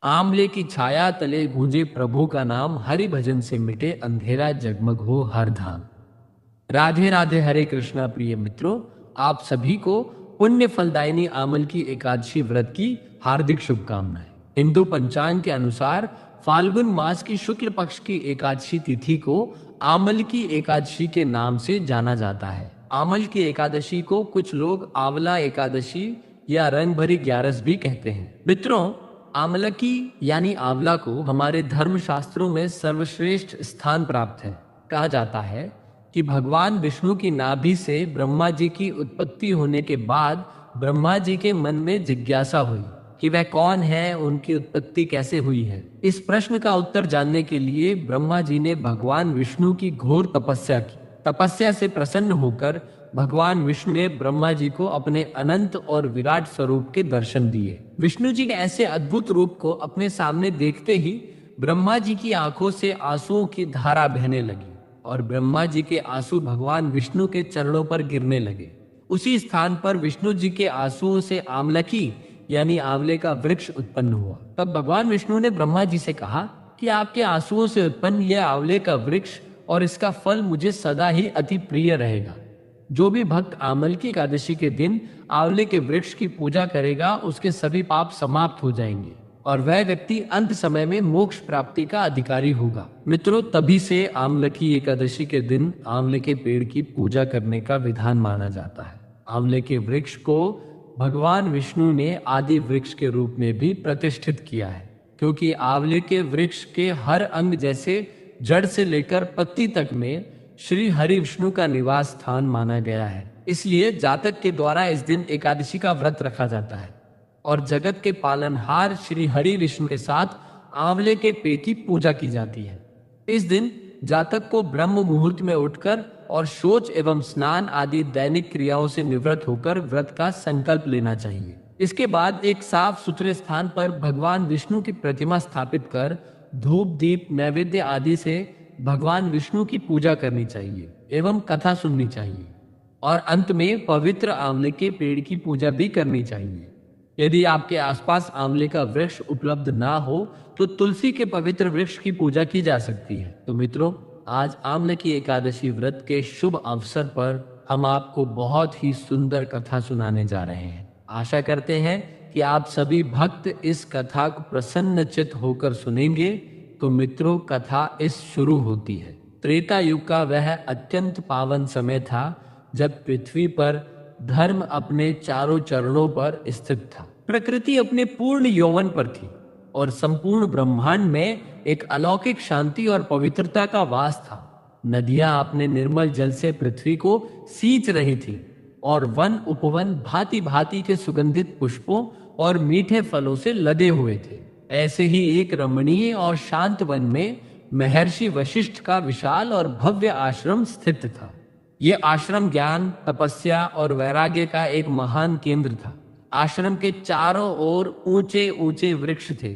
आमले की छाया तले गूंजे प्रभु का नाम, हरि भजन से मिटे अंधेरा जगमग हो हर धाम। राधे राधे, हरे कृष्णा प्रिय मित्रों, आप सभी को पुण्य फलदायिनी आमल की एकादशी व्रत की हार्दिक शुभकामनाएं। हिंदू पंचांग के अनुसार फाल्गुन मास की शुक्ल पक्ष की एकादशी तिथि को आमल की एकादशी के नाम से जाना जाता है। आमल की एकादशी को कुछ लोग आंवला एकादशी या रंग भरी ग्यारस भी कहते हैं। मित्रों, आमला की यानी आंवला को हमारे धर्म शास्त्रों में सर्वश्रेष्ठ स्थान प्राप्त है। कहा जाता है कि भगवान विष्णु की नाभि से ब्रह्मा जी की उत्पत्ति होने के बाद ब्रह्मा जी के मन में जिज्ञासा हुई कि वह कौन है, उनकी उत्पत्ति कैसे हुई है। इस प्रश्न का उत्तर जानने के लिए ब्रह्मा जी ने भगवान विष्णु की घोर तपस्या की। तपस्या से प्रसन्न होकर भगवान विष्णु ने ब्रह्मा जी को अपने अनंत और विराट स्वरूप के दर्शन दिए। विष्णु जी के ऐसे अद्भुत रूप को अपने सामने देखते ही ब्रह्मा जी की आंखों से आंसुओं की धारा बहने लगी और ब्रह्मा जी के आंसू भगवान विष्णु के चरणों पर गिरने लगे। उसी स्थान पर विष्णु जी के आंसुओं से आमलकी यानी आंवले का वृक्ष उत्पन्न हुआ। तब भगवान विष्णु ने ब्रह्मा जी से कहा कि आपके आंसुओं से उत्पन्न यह आंवले का वृक्ष और इसका फल मुझे सदा ही अति प्रिय रहेगा। जो भी भक्त आमल की एकादशी के दिन आंवले के वृक्ष की पूजा करेगा, उसके सभी पाप समाप्त हो जाएंगे और वह व्यक्ति अंत समय में मोक्ष प्राप्ति का अधिकारी होगा। मित्रों, तभी से आंवले की एकादशी के दिन आंवले के पेड़ की पूजा करने का विधान माना जाता है। आंवले के वृक्ष को भगवान विष्णु ने आदि वृक्ष के रूप में भी प्रतिष्ठित किया है, क्योंकि आंवले के वृक्ष के हर अंग जैसे जड़ से लेकर पत्ती तक में श्री हरि विष्णु का निवास स्थान माना गया है। इसलिए जातक के द्वारा इस दिन एकादशी का व्रत रखा जाता है और जगत के पालनहार श्री हरि विष्णु के साथ आंवले के पेड़ की पूजा की जाती है। इस दिन जातक को ब्रह्म मुहूर्त में उठकर और शौच एवं स्नान आदि दैनिक क्रियाओं से निवृत्त होकर व्रत का संकल्प लेना चाहिए। इसके बाद एक साफ सुथरे स्थान पर भगवान विष्णु की प्रतिमा स्थापित कर धूप दीप नैवेद्य आदि से भगवान विष्णु की पूजा करनी चाहिए एवं कथा सुननी चाहिए और अंत में पवित्र आंवले के पेड़ की पूजा भी करनी चाहिए। यदि आपके आसपास आंवले का वृक्ष उपलब्ध ना हो तो तुलसी के पवित्र वृक्ष की पूजा की जा सकती है। तो मित्रों, आज आंवले की एकादशी व्रत के शुभ अवसर पर हम आपको बहुत ही सुंदर कथा सुनाने जा रहे हैं। आशा करते हैं कि आप सभी भक्त इस कथा को प्रसन्न चित्त होकर सुनेंगे। तो मित्रों, कथा इस शुरू होती है। त्रेता युग का वह अत्यंत पावन समय था जब पृथ्वी पर धर्म अपने चारों चरणों पर स्थित था। प्रकृति अपने पूर्ण यौवन पर थी और संपूर्ण ब्रह्मांड में एक अलौकिक शांति और पवित्रता का वास था। नदियां अपने निर्मल जल से पृथ्वी को सींच रही थी और वन उपवन भांति भांति के सुगंधित पुष्पों और मीठे फलों से लदे हुए थे। ऐसे ही एक रमणीय और शांत वन में महर्षि वशिष्ठ का विशाल और भव्य आश्रम स्थित था। ये आश्रम ज्ञान, तपस्या और वैराग्य का एक महान केंद्र था। आश्रम के चारों ओर ऊंचे ऊंचे वृक्ष थे,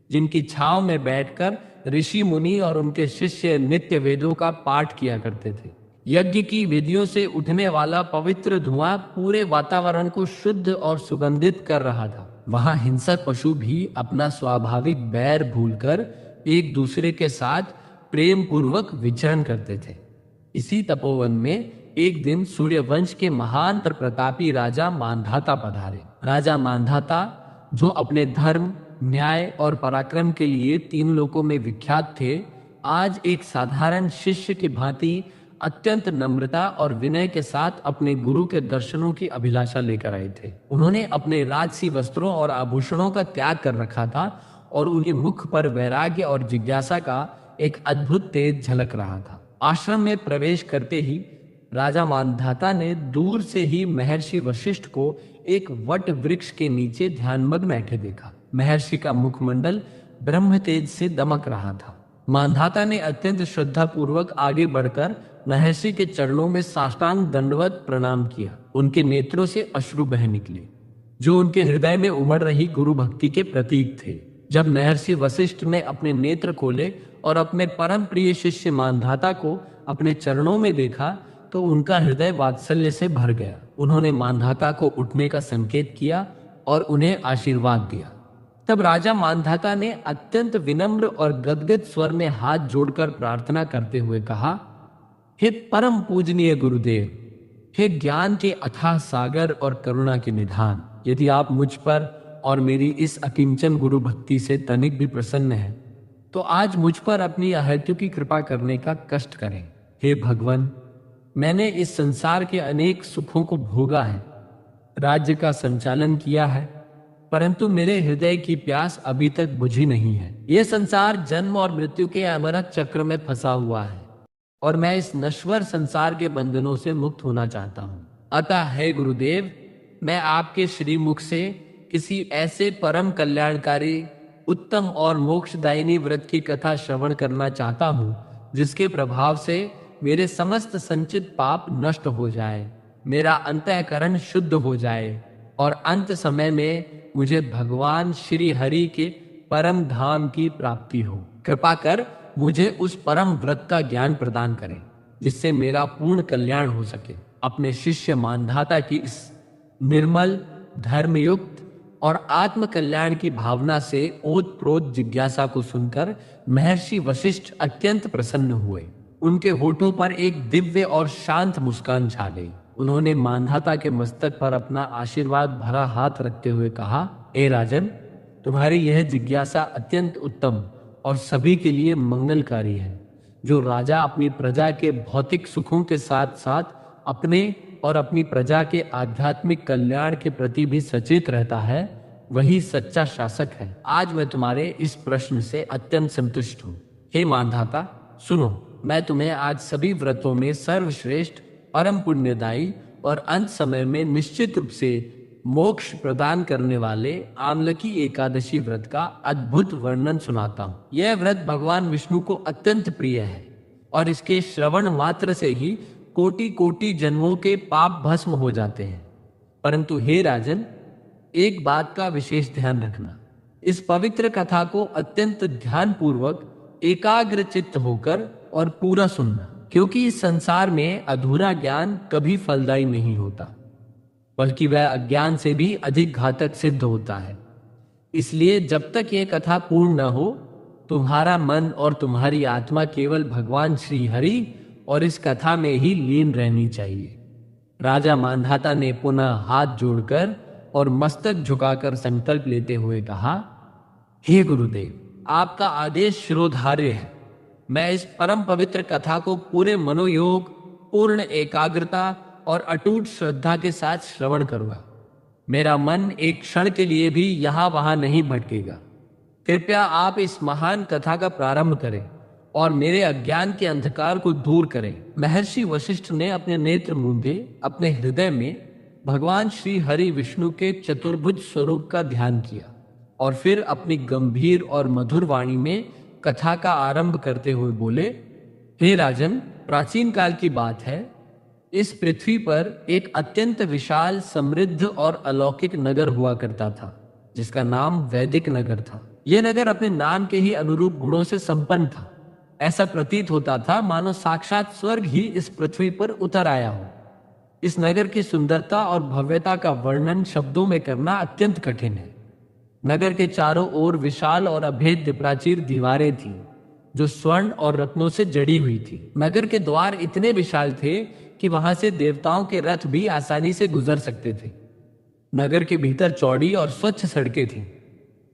जिनकी छांव में बैठकर ऋषि मुनि और उनके शिष्य नित्य वेदों का पाठ किया करते थे। यज्ञ की विधियों से उठने वाला पवित्र धुआं पूरे वातावरण को शुद्ध और सुगंधित कर रहा था। वहां हिंसक पशु भी अपना स्वाभाविक बैर भूलकर एक दूसरे के साथ प्रेम पूर्वक विचरण करते थे। इसी तपोवन में एक दिन सूर्यवंश के महान प्रतापी राजा मांधाता पधारे। राजा मांधाता, जो अपने धर्म, न्याय और पराक्रम के लिए तीन लोकों में विख्यात थे, आज एक साधारण शिष्य की भांति अत्यंत नम्रता और विनय के साथ अपने गुरु के दर्शनों की अभिलाषा लेकर आए थे। उन्होंने अपने राजसी वस्त्रों और आभूषणों का त्याग कर रखा था और उनके मुख पर वैराग्य और जिज्ञासा का एक अद्भुत तेज झलक रहा था। आश्रम में प्रवेश करते ही राजा मांधाता ने दूर से ही महर्षि वशिष्ठ को एक वट वृक्ष के नीचे ध्यानमग्न बैठे देखा। महर्षि का मुखमंडल ब्रह्म तेज से दमक रहा था। मांधाता ने अत्यंत श्रद्धा पूर्वक आगे बढ़कर महर्षि के चरणों में साष्टांग दंडवत प्रणाम किया। उनके नेत्रों से अश्रु बह निकले, जो उनके हृदय में उमड़ रही गुरु भक्ति के प्रतीक थे। जब महर्षि वशिष्ठ ने अपने नेत्र खोले और अपने परम प्रिय शिष्य मांधाता को अपने चरणों में देखा तो उनका हृदय वात्सल्य से भर गया। उन्होंने मांधाता को उठने का संकेत किया और उन्हें आशीर्वाद दिया। तब राजा मांधाता ने अत्यंत विनम्र और गदगद स्वर में हाथ जोड़कर प्रार्थना करते हुए कहा, हे परम पूजनीय गुरुदेव, हे ज्ञान के अथाह सागर और करुणा के निधान, यदि आप मुझ पर और मेरी इस अकिंचन गुरु भक्ति से तनिक भी प्रसन्न हैं, तो आज मुझ पर अपनी अहत्य की कृपा करने का कष्ट करें। हे भगवान, मैंने इस संसार के अनेक सुखों को भोगा है, राज्य का संचालन किया है, परंतु मेरे हृदय की प्यास अभी तक बुझी नहीं है। यह संसार जन्म और मृत्यु के अमरत चक्र में फंसा हुआ है और मैं इस नश्वर संसार के बंधनों से मुक्त होना चाहता हूँ। अतः हे गुरुदेव, मैं आपके श्रीमुख से किसी ऐसे परम कल्याणकारी, उत्तम और मोक्षदायिनी व्रत की कथा श्रवण करना चाहता हूँ जिसके प्रभाव से मेरे समस्त संचित पाप नष्ट हो जाए, मेरा अंतःकरण शुद्ध हो जाए और अंत समय में मुझे भगवान श्री हरि के परम धाम की प्राप्ति हो। कृपा कर मुझे उस परम व्रत का ज्ञान प्रदान करें जिससे मेरा पूर्ण कल्याण हो सके। अपने शिष्य मानधाता की इस निर्मल, धर्मयुक्त और आत्म कल्याण की भावना से ओतप्रोत जिज्ञासा को सुनकर महर्षि वशिष्ठ अत्यंत प्रसन्न हुए। उनके होठों पर एक दिव्य और शांत मुस्कान छा गई। उन्होंने मांधाता के मस्तक पर अपना आशीर्वाद भरा हाथ रखते हुए कहा, ए राजन, तुम्हारी यह जिज्ञासा अत्यंत उत्तम और सभी के लिए मंगलकारी है। जो राजा अपनी प्रजा के भौतिक सुखों के साथ साथ अपने और अपनी प्रजा के आध्यात्मिक कल्याण के प्रति भी सचेत रहता है, वही सच्चा शासक है। आज मैं तुम्हारे इस प्रश्न से अत्यंत संतुष्ट हूँ। हे मांधाता, सुनो, मैं तुम्हें आज सभी व्रतों में सर्वश्रेष्ठ, परम पुण्यदायी और अंत समय में निश्चित रूप से मोक्ष प्रदान करने वाले आमलकी एकादशी व्रत का अद्भुत वर्णन सुनाता हूँ। यह व्रत भगवान विष्णु को अत्यंत प्रिय है और इसके श्रवण मात्र से ही कोटि कोटि जन्मों के पाप भस्म हो जाते हैं। परंतु हे राजन, एक बात का विशेष ध्यान रखना, इस पवित्र कथा को अत्यंत ध्यान पूर्वक एकाग्र चित्त होकर और पूरा सुनना, क्योंकि इस संसार में अधूरा ज्ञान कभी फलदायी नहीं होता, बल्कि वह अज्ञान से भी अधिक घातक सिद्ध होता है। इसलिए जब तक यह कथा पूर्ण न हो, तुम्हारा मन और तुम्हारी आत्मा केवल भगवान श्री हरि और इस कथा में ही लीन रहनी चाहिए। राजा मांधाता ने पुनः हाथ जोड़कर और मस्तक झुकाकर संकल्प लेते हुए कहा, हे गुरुदेव, आपका आदेश शिरोधार्य है। मैं इस परम पवित्र कथा को पूरे मनोयोग, पूर्ण एकाग्रता और अटूट श्रद्धा के साथ श्रवण करूंगा। मेरा मन एक क्षण के लिए भी यहाँ वहां नहीं भटकेगा। कृपया आप इस महान कथा का प्रारंभ करें और मेरे अज्ञान के अंधकार को दूर करें। महर्षि वशिष्ठ ने अपने नेत्र मूंदे अपने हृदय में भगवान श्री हरि विष्णु के चतुर्भुज स्वरूप का ध्यान किया और फिर अपनी गंभीर और मधुर वाणी में कथा का आरंभ करते हुए बोले, हे राजन, प्राचीन काल की बात है, इस पृथ्वी पर एक अत्यंत विशाल, समृद्ध और अलौकिक नगर हुआ करता था जिसका नाम वैदिक नगर था। यह नगर अपने नाम के ही अनुरूप गुणों से संपन्न था। ऐसा प्रतीत होता था मानो साक्षात स्वर्ग ही इस पृथ्वी पर उतर आया हो। इस नगर की सुंदरता और भव्यता का वर्णन शब्दों में करना अत्यंत कठिन है। नगर के चारों ओर विशाल और अभेद्य प्राचीर दीवारें थीं, जो स्वर्ण और रत्नों से जड़ी हुई थी। नगर के द्वार इतने विशाल थे कि वहां से देवताओं के रथ भी आसानी से गुजर सकते थे। नगर के भीतर चौड़ी और स्वच्छ सड़कें थीं,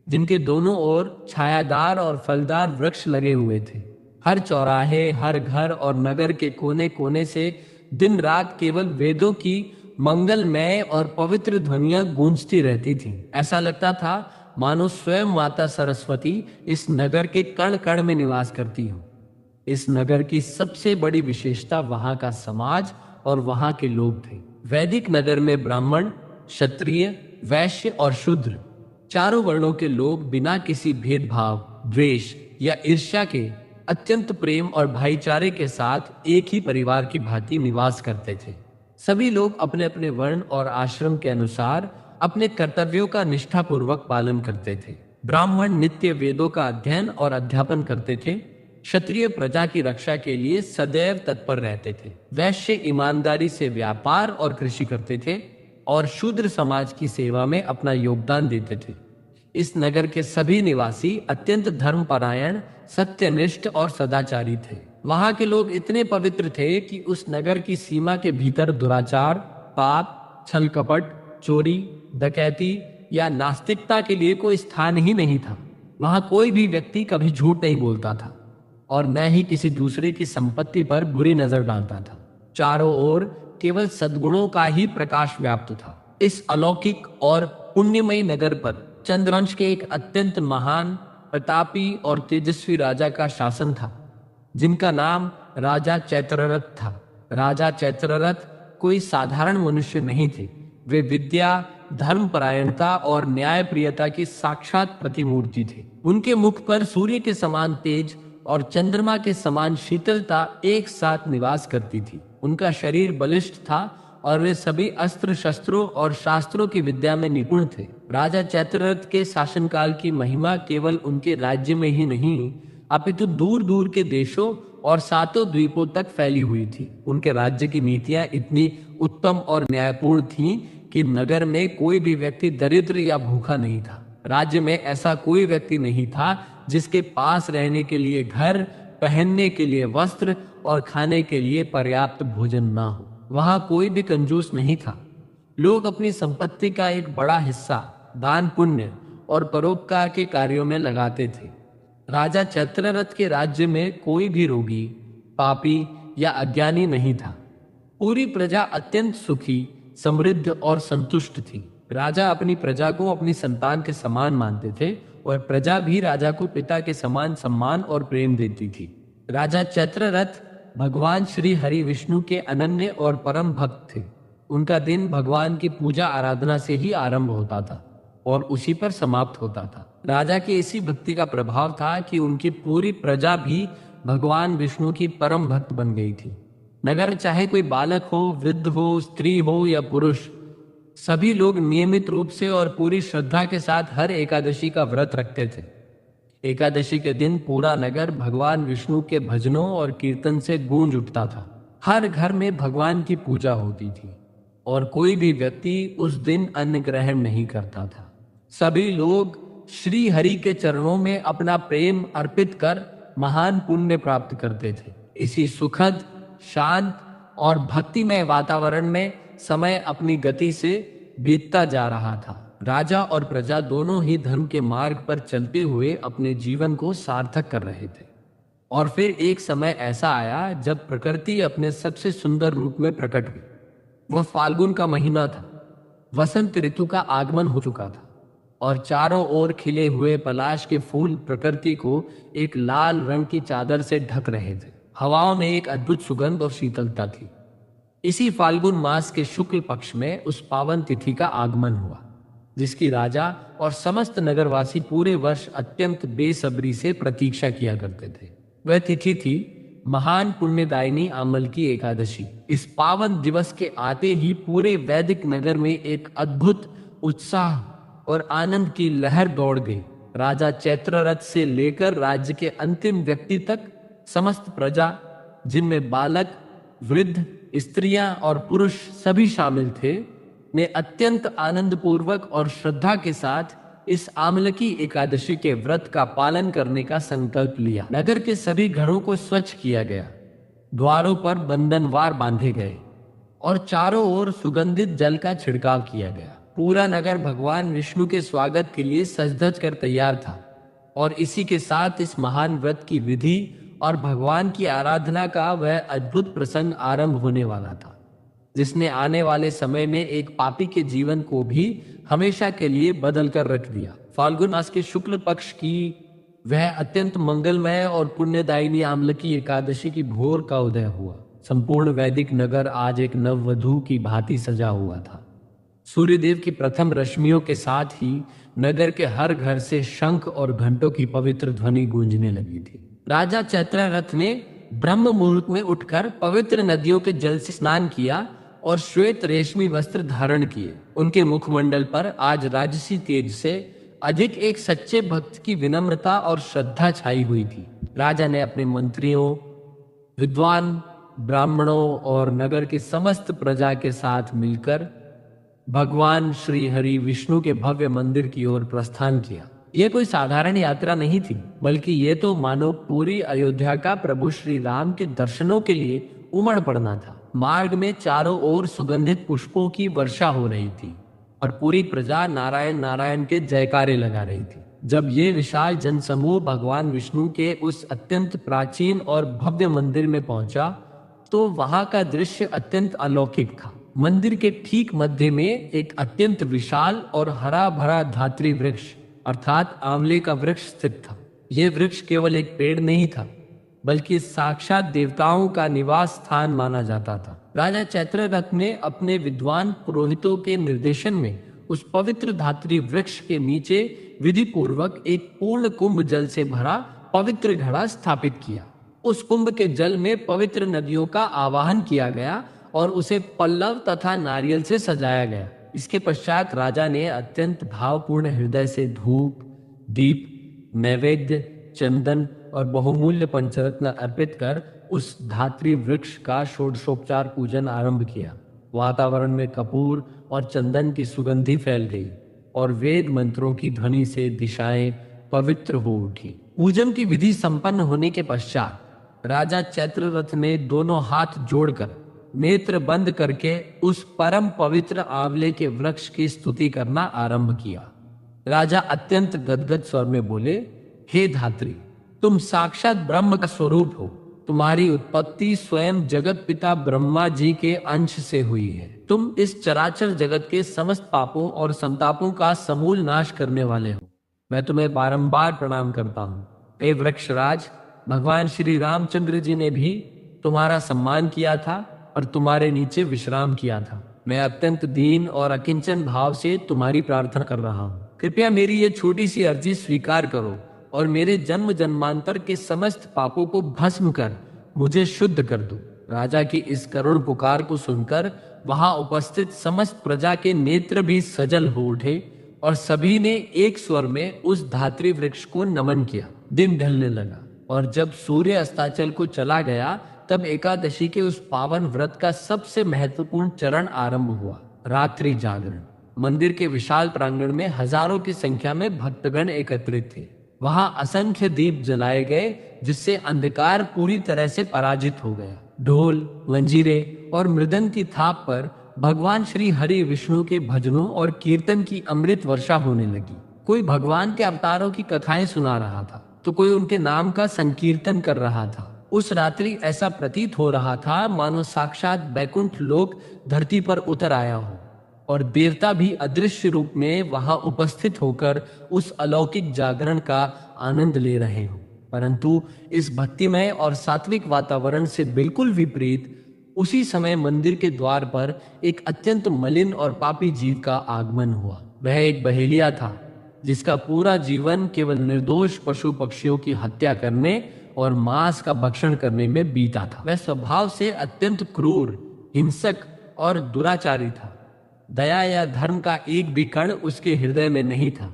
जिनके दोनों ओर छायादार और फलदार वृक्ष लगे हुए थे। हर चौराहे, हर घर और नगर के कोने कोने से दिन रात केवल वेदों की मंगलमय और पवित्र ध्वनियां गूंजती रहती थीं। ऐसा लगता था मानो स्वयं माता सरस्वती इस नगर के कण कण में निवास करती हो। इस नगर की सबसे बड़ी विशेषता वहां का समाज और वहां के लोग थे। वैदिक नगर में ब्राह्मण, क्षत्रिय, वैश्य और शूद्र, चारों वर्णों के लोग बिना किसी भेदभाव, द्वेष या ईर्ष्या के अत्यंत प्रेम और भाईचारे के साथ एक ही परिवार की भांति निवास करते थे। सभी लोग अपने अपने वर्ण और आश्रम के अनुसार अपने कर्तव्यों का निष्ठापूर्वक पालन करते थे। ब्राह्मण नित्य वेदों का अध्ययन और अध्यापन करते थे। क्षत्रिय प्रजा की रक्षा के लिए सदैव तत्पर रहते थे। वैश्य ईमानदारी से व्यापार और कृषि करते थे और शूद्र समाज की सेवा में अपना योगदान देते थे। इस नगर के सभी निवासी अत्यंत धर्मपरायण, सत्यनिष्ठ और सदाचारी थे। वहां के लोग इतने पवित्र थे कि उस नगर की सीमा के भीतर दुराचार, पाप, छल कपट, चोरी, डकैती या नास्तिकता के लिए कोई स्थान ही नहीं था। वहां कोई भी व्यक्ति कभी झूठ नहीं बोलता था और न ही किसी दूसरे की संपत्ति पर बुरी नजर डालता था। चारों ओर केवल सद्गुणों का ही प्रकाश व्याप्त था। इस अलौकिक और पुण्यमयी नगर पर चंद्रवंश के एक अत्यंत महान, प्रतापी और तेजस्वी राजा का शासन था, जिनका नाम राजा चैत्ररथ था। राजा चैत्ररथ कोई साधारण मनुष्य नहीं थे। वे विद्या, धर्मपरायणता और न्यायप्रियता की साक्षात प्रतिमूर्ति थे। उनके मुख पर सूर्य के समान तेज और चंद्रमा के समान शीतलता एक साथ निवास करती थी। उनका शरीर बलिष्ठ था और वे सभी अस्त्र शस्त्रों और शास्त्रों की विद्या में निपुण थे। राजा चैत्ररथ के शासनकाल की महिमा केवल उनके राज्य में ही नहीं, अपितु दूर दूर के देशों और सातों द्वीपों तक फैली हुई थी। उनके राज्य की नीतियां इतनी उत्तम और न्यायपूर्ण थीं कि नगर में कोई भी व्यक्ति दरिद्र या भूखा नहीं था। राज्य में ऐसा कोई व्यक्ति नहीं था जिसके पास रहने के लिए घर, पहनने के लिए वस्त्र और खाने के लिए पर्याप्त भोजन ना हो। वहां कोई भी कंजूस नहीं था। लोग अपनी संपत्ति का एक बड़ा हिस्सा दान, पुण्य और परोपकार के कार्यों में लगाते थे। राजा चैत्ररथ के राज्य में कोई भी रोगी, पापी या अज्ञानी नहीं था। पूरी प्रजा अत्यंत सुखी, समृद्ध और संतुष्ट थी। राजा अपनी प्रजा को अपनी संतान के समान मानते थे और प्रजा भी राजा को पिता के समान सम्मान और प्रेम देती थी। राजा चैत्ररथ भगवान श्री हरि विष्णु के अनन्य और परम भक्त थे। उनका दिन भगवान की पूजा आराधना से ही आरंभ होता था और उसी पर समाप्त होता था। राजा की इसी भक्ति का प्रभाव था कि उनकी पूरी प्रजा भी भगवान विष्णु की परम भक्त बन गई थी। नगर चाहे कोई बालक हो, वृद्ध हो, स्त्री हो या पुरुष, सभी लोग नियमित रूप से और पूरी श्रद्धा के साथ हर एकादशी का व्रत रखते थे। एकादशी के दिन पूरा नगर भगवान विष्णु के भजनों और कीर्तन से गूंज उठता था। हर घर में भगवान की पूजा होती थी और कोई भी व्यक्ति उस दिन अन्न ग्रहण नहीं करता था। सभी लोग श्री हरि के चरणों में अपना प्रेम अर्पित कर महान पुण्य प्राप्त करते थे। इसी सुखद, शांत और भक्तिमय वातावरण में समय अपनी गति से बीतता जा रहा था। राजा और प्रजा दोनों ही धर्म के मार्ग पर चलते हुए अपने जीवन को सार्थक कर रहे थे। और फिर एक समय ऐसा आया जब प्रकृति अपने सबसे सुंदर रूप में प्रकट हुई। वह फाल्गुन का महीना था। वसंत ऋतु का आगमन हो चुका था और चारों ओर खिले हुए पलाश के फूल प्रकृति को एक लाल रंग की चादर से ढक रहे थे। हवाओं में एक अद्भुत सुगंध और शीतलता थी। इसी फाल्गुन मास के शुक्ल पक्ष में उस पावन तिथि का आगमन हुआ, जिसकी राजा और समस्त नगरवासी पूरे वर्ष अत्यंत बेसब्री से प्रतीक्षा किया करते थे। वह तिथि थी महान पुण्यदायिनी आमल की एकादशी। इस पावन दिवस के आते ही पूरे वैदिक नगर में एक अद्भुत उत्साह और आनंद की लहर दौड़ गई। राजा चैत्ररथ से लेकर राज्य के अंतिम व्यक्ति तक समस्त प्रजा, जिनमें बालक, वृद्ध, स्त्रियां और पुरुष सभी शामिल थे, ने अत्यंत आनंद पूर्वक और श्रद्धा के साथ इस आमलकी एकादशी के व्रत का पालन करने का संकल्प लिया। नगर के सभी घरों को स्वच्छ किया गया, द्वारों पर बंधनवार बांधे गए और चारों ओर सुगंधित जल का छिड़काव किया गया। पूरा नगर भगवान विष्णु के स्वागत के लिए सज-धज कर तैयार था और इसी के साथ इस महान व्रत की विधि और भगवान की आराधना का वह अद्भुत प्रसंग आरंभ होने वाला था, जिसने आने वाले समय में एक पापी के जीवन को भी हमेशा के लिए बदल कर रख दिया। फाल्गुन मास के शुक्ल पक्ष की वह अत्यंत मंगलमय और पुण्यदायिनी आमलकी एकादशी की भोर का उदय हुआ। संपूर्ण वैदिक नगर आज एक नववधू की भांति सजा हुआ था। सूर्यदेव की प्रथम रश्मियों के साथ ही नगर के हर घर से शंख और घंटों की पवित्र ध्वनि गूंजने लगी थी। राजा चैत्ररथ ने ब्रह्म मुहूर्त में उठकर पवित्र नदियों के जल से स्नान किया और श्वेत रेशमी वस्त्र धारण किए। उनके मुखमंडल पर आज राजसी तेज से अधिक एक सच्चे भक्त की विनम्रता और श्रद्धा छाई हुई थी। राजा ने अपने मंत्रियों, विद्वान ब्राह्मणों और नगर के समस्त प्रजा के साथ मिलकर भगवान श्री हरि विष्णु के भव्य मंदिर की ओर प्रस्थान किया। यह कोई साधारण यात्रा नहीं थी, बल्कि ये तो मानो पूरी अयोध्या का प्रभु श्री राम के दर्शनों के लिए उमड़ पड़ना था। मार्ग में चारों ओर सुगंधित पुष्पों की वर्षा हो रही थी और पूरी प्रजा नारायण नारायण के जयकारे लगा रही थी। जब ये विशाल जनसमूह भगवान विष्णु के उस अत्यंत प्राचीन और भव्य मंदिर में पहुंचा, तो वहां का दृश्य अत्यंत अलौकिक था। मंदिर के ठीक मध्य में एक अत्यंत विशाल और हरा भरा धात्री वृक्ष अर्थात आंवले का वृक्ष स्थित था। यह वृक्ष केवल एक पेड़ नहीं था, बल्कि साक्षात देवताओं का निवास स्थान माना जाता था। राजा चैत्ररथ ने अपने विद्वान पुरोहितों के निर्देशन में उस पवित्र धात्री वृक्ष के नीचे विधि पूर्वक एक पूर्ण कुंभ जल से भरा पवित्र घड़ा स्थापित किया। उस कुंभ के जल में पवित्र नदियों का आवाहन किया गया और उसे पल्लव तथा नारियल से सजाया गया। इसके पश्चात राजा ने अत्यंत भावपूर्ण हृदय से धूप, दीप, नैवेद्य, चंदन और बहुमूल्य पंचरत्न अर्पित कर उस धात्री वृक्ष का षोडशोपचार पूजन आरंभ किया। वातावरण में कपूर और चंदन की सुगंधी फैल गई और वेद मंत्रों की ध्वनि से दिशाएं पवित्र हो उठी। पूजन की विधि संपन्न होने के पश्चात राजा चैत्ररथ ने दोनों हाथ जोड़कर नेत्र बंद करके उस परम पवित्र आंवले के वृक्ष की स्तुति करना आरंभ किया। राजा अत्यंत गदगद स्वर में बोले, हे धात्री, तुम साक्षात ब्रह्म का स्वरूप हो। तुम्हारी उत्पत्ति स्वयं जगत पिता ब्रह्मा जी के अंश से हुई है। तुम इस चराचर जगत के समस्त पापों और संतापों का समूल नाश करने वाले हो। मैं तुम्हें बारंबार प्रणाम करता हूँ। हे वृक्षराज, भगवान श्री रामचंद्र जी ने भी तुम्हारा सम्मान किया था और तुम्हारे नीचे विश्राम किया था। मैं अत्यंत दीन और अकिंचन भाव से तुम्हारी प्रार्थना कर रहा हूँ। कृपया मेरी ये छोटी सी अर्जी स्वीकार करो और मेरे जन्म जन्मांतर के समस्त पापों को भस्म कर मुझे शुद्ध कर दो। राजा की इस करुण पुकार को सुनकर वहां उपस्थित समस्त प्रजा के नेत्र भी सजल हो उठे और सभी ने एक स्वर में उस धात्री वृक्ष को नमन किया। दिन ढलने लगा और जब सूर्य अस्ताचल को चला गया, तब एकादशी के उस पावन व्रत का सबसे महत्वपूर्ण चरण आरंभ हुआ, रात्रि जागरण। मंदिर के विशाल प्रांगण में हजारों की संख्या में भक्तगण एकत्रित थे। वहां असंख्य दीप जलाए गए, जिससे अंधकार पूरी तरह से पराजित हो गया। ढोल, मंजीरे और मृदंग की थाप पर भगवान श्री हरि विष्णु के भजनों और कीर्तन की अमृत वर्षा होने लगी। कोई भगवान के अवतारों की कथाएं सुना रहा था, तो कोई उनके नाम का संकीर्तन कर रहा था। उस रात्रि ऐसा प्रतीत हो रहा था मानो साक्षात बैकुंठ लोक धरती पर उतर आया हो और देवता भी अदृश्य रूप में वहां उपस्थित होकर उस अलौकिक जागरण का आनंद ले रहे हो। परंतु इस भक्तिमय और सात्विक वातावरण से बिल्कुल विपरीत उसी समय मंदिर के द्वार पर एक अत्यंत मलिन और पापी जीव का आगमन हुआ। वह एक बहेलिया था, जिसका पूरा जीवन केवल निर्दोष पशु पक्षियों की हत्या करने और मांस का भक्षण करने में बीता था। वह स्वभाव से अत्यंत क्रूर, हिंसक और दुराचारी था। दया या धर्म का एक भी कण उसके हृदय में नहीं था।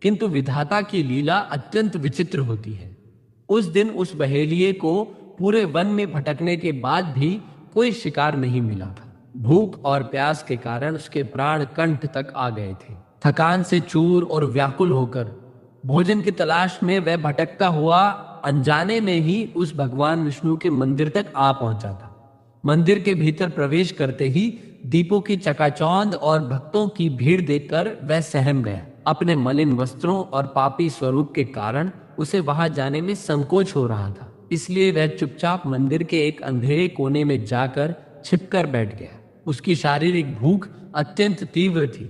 किंतु विधाता की लीला अत्यंत विचित्र होती है। उस दिन उस बहेलिये को पूरे वन में भटकने के बाद भी कोई शिकार नहीं मिला था। भूख और प्यास के कारण उसके प्राण कंठ तक आ गए थे। थकान से चूर और व्याकुल होकर भोजन की तलाश में वह भटकता हुआ अनजाने में ही उस भगवान विष्णु के मंदिर तक आ पहुंचा था। मंदिर के भीतर प्रवेश करते ही दीपों की चकाचौंध और भक्तों की भीड़ देखकर वह सहम गया। अपने मलिन वस्त्रों और पापी स्वरूप के कारण उसे वहां जाने में संकोच हो रहा था। इसलिए वह चुपचाप मंदिर के एक अंधेरे कोने में जाकर छिपकर बैठ गया। उसकी शारीरिक भूख अत्यंत तीव्र थी,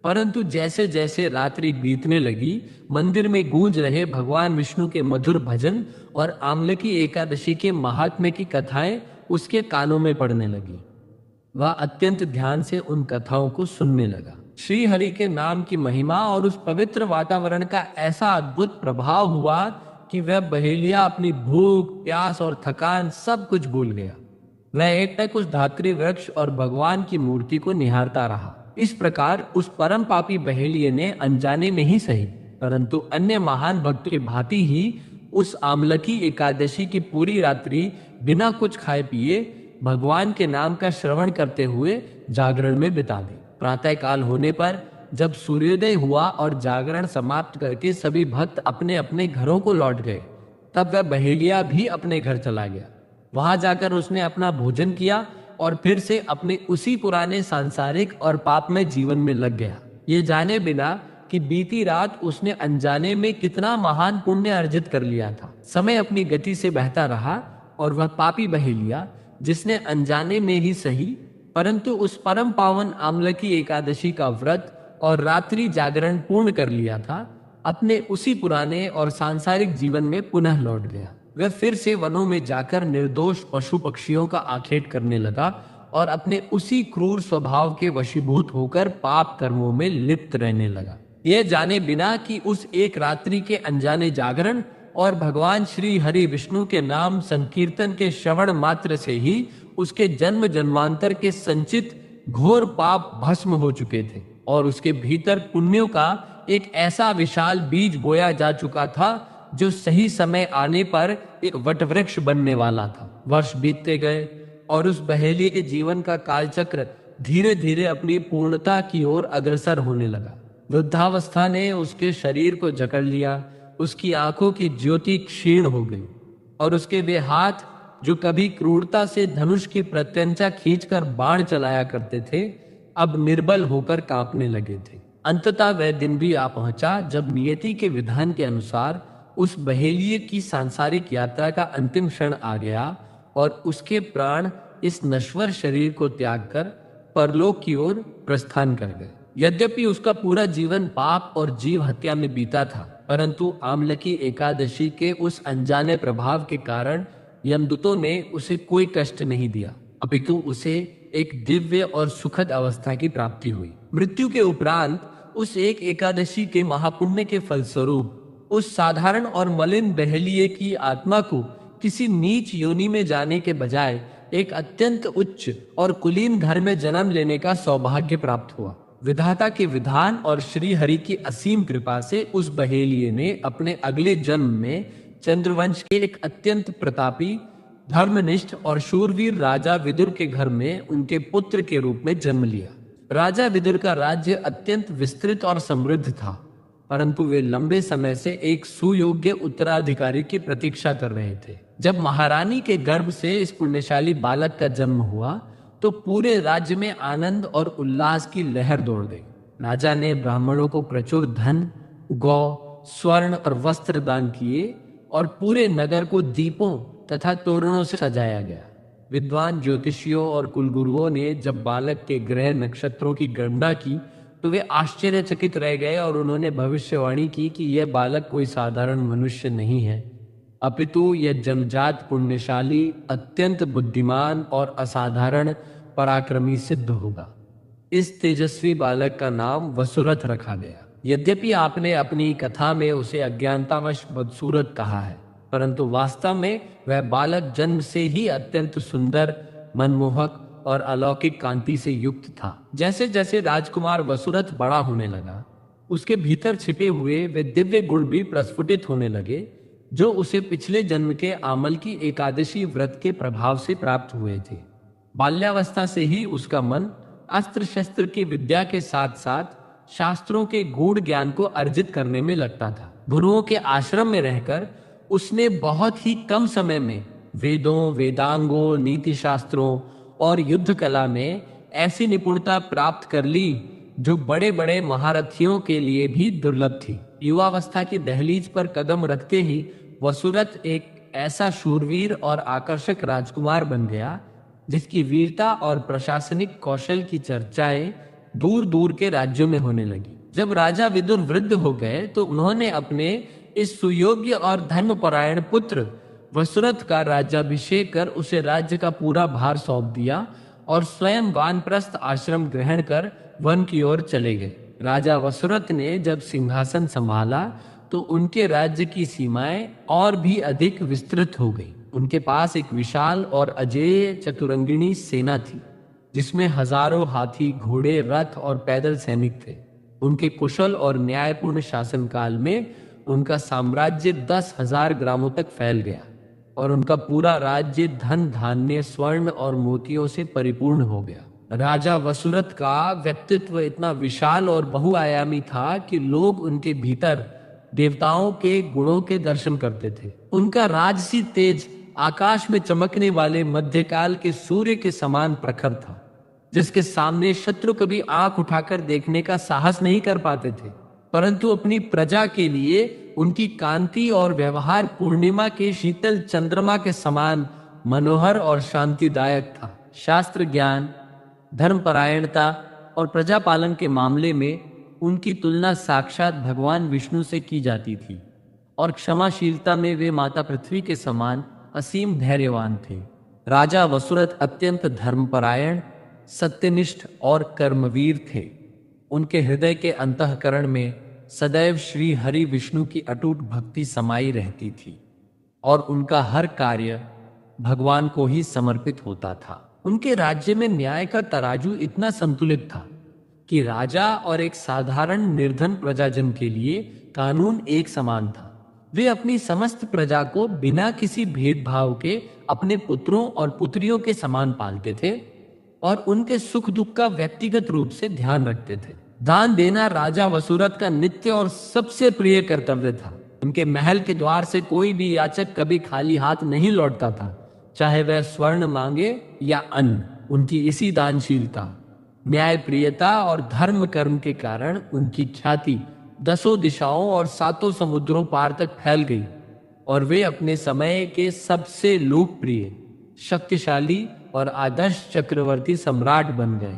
परंतु जैसे जैसे रात्रि बीतने लगी, मंदिर में गूंज रहे भगवान विष्णु के मधुर भजन और आमले की एकादशी के महात्म्य की कथाएं उसके कानों में पड़ने लगी। वह अत्यंत ध्यान से उन कथाओं को सुनने लगा। श्री हरि के नाम की महिमा और उस पवित्र वातावरण का ऐसा अद्भुत प्रभाव हुआ कि वह बहेलिया अपनी भूख, प्यास और थकान सब कुछ भूल गया। वह एकटक उस धात्री वृक्ष और भगवान की मूर्ति को निहारता रहा। इस प्रकार उस परम पापी बहेलिये ने अनजाने में ही सही, परंतु अन्य महान भक्तों की भांति ही उस आमलकी एकादशी की पूरी रात्रि बिना कुछ खाए पिए भगवान के नाम का श्रवण करते हुए जागरण में बिता दी। प्रातःकाल होने पर जब सूर्योदय हुआ और जागरण समाप्त करके सभी भक्त अपने अपने घरों को लौट गए, तब वह बहेलिया भी अपने घर चला गया। वहां जाकर उसने अपना भोजन किया और फिर से अपने उसी पुराने सांसारिक और पापमय जीवन में लग गया, ये जाने बिना कि बीती रात उसने अनजाने में कितना महान पुण्य अर्जित कर लिया था। समय अपनी गति से बहता रहा और वह पापी बहेलिया, जिसने अनजाने में ही सही परंतु उस परम पावन आमलकी एकादशी का व्रत और रात्रि जागरण पूर्ण कर लिया था, अपने उसी पुराने और सांसारिक जीवन में पुनः लौट गया। वह फिर से वनों में जाकर निर्दोष पशु पक्षियों का आखेट करने लगा और अपने उसी क्रूर स्वभाव के वशीभूत होकर पाप कर्मों में लिप्त रहने लगा, यह जाने बिना कि उस एक रात्रि के अनजाने जागरण और भगवान श्री हरि विष्णु के नाम संकीर्तन के श्रवण मात्र से ही उसके जन्म जन्मांतर के संचित घोर पाप भस्म हो चुके थे और उसके भीतर पुण्यों का एक ऐसा विशाल बीज बोया जा चुका था जो सही समय आने पर एक वटवृक्ष बनने वाला था। वर्ष बीतते गए और उस बहेली के जीवन का कालचक्र धीरे धीरे अपनी पूर्णता की ओर अग्रसर होने लगा। वृद्धावस्था ने उसके शरीर को जकड़ लिया, उसकी आंखों की ज्योति क्षीण हो गई और उसके वे हाथ जो कभी क्रूरता से धनुष की प्रत्यंचा खींचकर बाण चलाया करते थे, अब निर्बल होकर कांपने लगे थे। अंततः वह दिन भी आ पहुंचा जब नियति के विधान के अनुसार उस बहेलिये की सांसारिक यात्रा का अंतिम क्षण आ गया और उसके प्राण इस नश्वर शरीर को त्याग कर परलोक की ओर प्रस्थान कर गए। यद्यपि उसका पूरा जीवन पाप और जीव हत्या में बीता था, परंतु आमलकी एकादशी के उस अनजाने प्रभाव के कारण यमदूतों ने उसे कोई कष्ट नहीं दिया, अपितु उसे एक दिव्य और सुखद अवस्था की प्राप्ति हुई। मृत्यु के उपरांत उस एक एकादशी के महापुण्य के फलस्वरूप उस साधारण और मलिन बहेलिये की आत्मा को किसी नीच योनि में जाने के बजाय एक अत्यंत उच्च और कुलीन घर में जन्म लेने का सौभाग्य प्राप्त हुआ। विधाता के विधान और श्री हरि की असीम कृपा से उस बहेलिये ने अपने अगले जन्म में चंद्रवंश के एक अत्यंत प्रतापी, धर्मनिष्ठ और शूरवीर राजा विदुर के घर में उनके पुत्र के रूप में जन्म लिया। राजा विदुर का राज्य अत्यंत विस्तृत और समृद्ध था, परंतु वे लंबे समय से एक सुयोग्य उत्तराधिकारी की प्रतीक्षा कर रहे थे। जब महारानी के गर्भ से इस पुण्यशाली बालक का जन्म हुआ तो पूरे राज्य में आनंद और उल्लास की लहर दौड़ गई। राजा ने ब्राह्मणों को प्रचुर धन, गौ, स्वर्ण और वस्त्र दान किए और पूरे नगर को दीपों तथा तोरणों से सजाया गया। विद्वान ज्योतिषियों और कुलगुरुओं ने जब बालक के ग्रह नक्षत्रों की गणना की तो वे आश्चर्यचकित रह गए और उन्होंने भविष्यवाणी की कि यह बालक कोई साधारण मनुष्य नहीं है, अपितु यह जन्मजात पुण्यशाली, अत्यंत बुद्धिमान और असाधारण पराक्रमी सिद्ध होगा। इस तेजस्वी बालक का नाम वसुरथ रखा गया। यद्यपि आपने अपनी कथा में उसे अज्ञानतावश बदसूरत कहा है, परंतु वास्तव में वह बालक जन्म से ही अत्यंत सुंदर, मनमोहक और अलौकिक कांति से युक्त था। जैसे जैसे राजकुमार वसुरथ बड़ा होने लगा, उसके भीतर छिपे हुए वे दिव्य गुण भी प्रस्फुटित होने लगे जो उसे पिछले जन्म के आमल की एकादशी व्रत के प्रभाव से प्राप्त हुए थे। बाल्यावस्था से ही उसका मन अस्त्र शस्त्र की विद्या के साथ साथ शास्त्रों के गूढ़ ज्ञान को अर्जित करने में लगता था। गुरुओं के आश्रम में रहकर उसने बहुत ही कम समय में वेदों, वेदांगों, नीति शास्त्रों और युद्ध कला में ऐसी निपुणता प्राप्त कर ली जो बड़े बड़े महारथियों के लिए भी दुर्लभ थी। युवावस्था की दहलीज पर कदम रखते ही वसुरथ एक ऐसा शूरवीर और आकर्षक राजकुमार बन गया जिसकी वीरता और प्रशासनिक कौशल की चर्चाएं दूर दूर के राज्यों में होने लगी। जब राजा विदुर वृद्ध हो गए तो उन्होंने अपने इस सुयोग्य और धर्मपरायण पुत्र वसुरथ का राज्याभिषेक कर उसे राज्य का पूरा भार सौंप दिया और स्वयं वानप्रस्थ आश्रम ग्रहण कर वन की ओर चले गए। राजा वसुरथ ने जब सिंहासन संभाला तो उनके राज्य की सीमाएं और भी अधिक विस्तृत हो गई। उनके पास एक विशाल और अजेय चतुरंगिणी सेना थी जिसमें हजारों हाथी, घोड़े, रथ और पैदल सैनिक थे। उनके कुशल और न्यायपूर्ण शासनकाल में उनका साम्राज्य 10,000 ग्रामों तक फैल गया और उनका पूरा राज्य धन, धान्य, स्वर्ण और मोतियों से परिपूर्ण हो गया। राजा वसुरथ का व्यक्तित्व इतना विशाल और बहुआयामी था कि लोग उनके भीतर देवताओं के गुणों के दर्शन करते थे। उनका राजसी तेज आकाश में चमकने वाले मध्यकाल के सूर्य के समान प्रखर था, जिसके सामने शत्रु कभी आंख उठाकर देखने का साहस नहीं कर पाते थे। परंतु अपनी प्रजा के लिए उनकी कांति और व्यवहार पूर्णिमा के शीतल चंद्रमा के समान मनोहर और शांतिदायक था। शास्त्र ज्ञान, धर्मपरायणता और प्रजा पालन के मामले में उनकी तुलना साक्षात भगवान विष्णु से की जाती थी, और क्षमाशीलता में वे माता पृथ्वी के समान असीम धैर्यवान थे। राजा वसुरथ अत्यंत धर्मपरायण, सत्यनिष्ठ और कर्मवीर थे। उनके हृदय के अंतःकरण में सदैव श्री हरि विष्णु की अटूट भक्ति समाई रहती थी, और उनका हर कार्य भगवान को ही समर्पित होता था। उनके राज्य में न्याय का तराजू इतना संतुलित था कि राजा और एक साधारण निर्धन प्रजाजन के लिए कानून एक समान था। वे अपनी समस्त प्रजा को बिना किसी भेदभाव के अपने पुत्रों और पुत्रियों के समान पालते थे, और उनके सुख दुख का व्यक्तिगत रूप से ध्यान रखते थे। दान देना राजा वसुरथ का नित्य और सबसे प्रिय कर्तव्य था। उनके महल के द्वार से कोई भी याचक कभी खाली हाथ नहीं लौटता था, चाहे वह स्वर्ण मांगे या अन्न। उनकी इसी दानशीलता, न्याय प्रियता और धर्म कर्म के कारण उनकी ख्याति 10 दिशाओं और 7 समुद्रों पार तक फैल गई, और वे अपने समय के सबसे लोकप्रिय, शक्तिशाली और आदर्श चक्रवर्ती सम्राट बन गए,